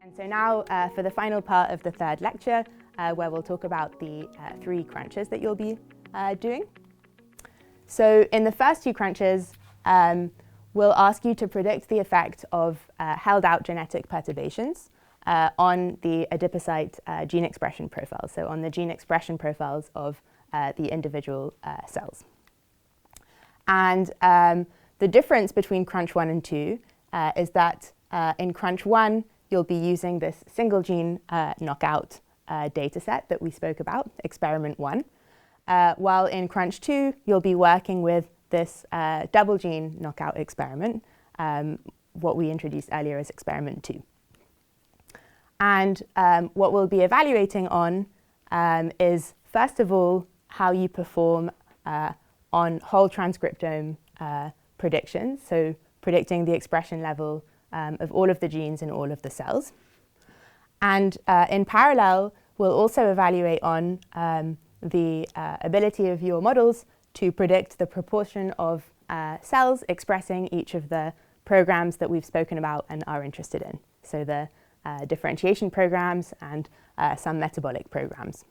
And so now for the final part of the third lecture, where we'll talk about the 3 crunches that you'll be doing. So in the first 2 crunches, we'll ask you to predict the effect of held out genetic perturbations on the adipocyte gene expression profiles, so on the gene expression profiles of the individual cells. And the difference between crunch 1 and 2 is that in crunch 1, you'll be using this single gene knockout data set that we spoke about, experiment 1, while in crunch 2, you'll be working with this double gene knockout experiment, what we introduced earlier as experiment 2. And what we'll be evaluating on is, first of all, how you perform on whole transcriptome predictions, so predicting the expression level of all of the genes in all of the cells. And in parallel, we'll also evaluate on the ability of your models to predict the proportion of cells expressing each of the programs that we've spoken about and are interested in, so the differentiation programs and some metabolic programs.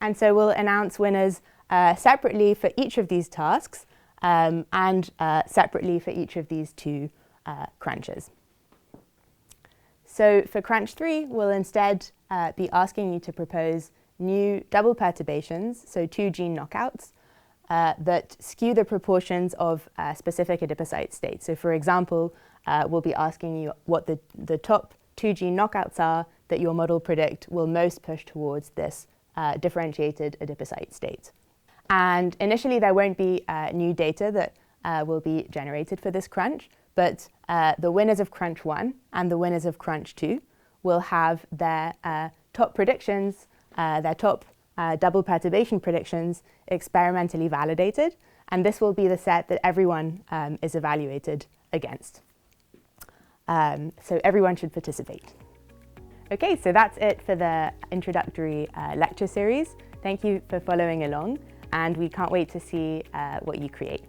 And so we'll announce winners separately for each of these tasks and separately for each of these 2 crunches. So for crunch 3, we'll instead be asking you to propose new double perturbations, so 2 gene knockouts, that skew the proportions of specific adipocyte states. So for example, we'll be asking you what the top 2 gene knockouts are that your model predict will most push towards this differentiated adipocyte state. And initially, there won't be new data that will be generated for this crunch, but the winners of crunch 1 and the winners of crunch 2 will have their top predictions, their top double perturbation predictions experimentally validated, and this will be the set that everyone is evaluated against. So everyone should participate. Okay, so that's it for the introductory lecture series. Thank you for following along, and we can't wait to see what you create.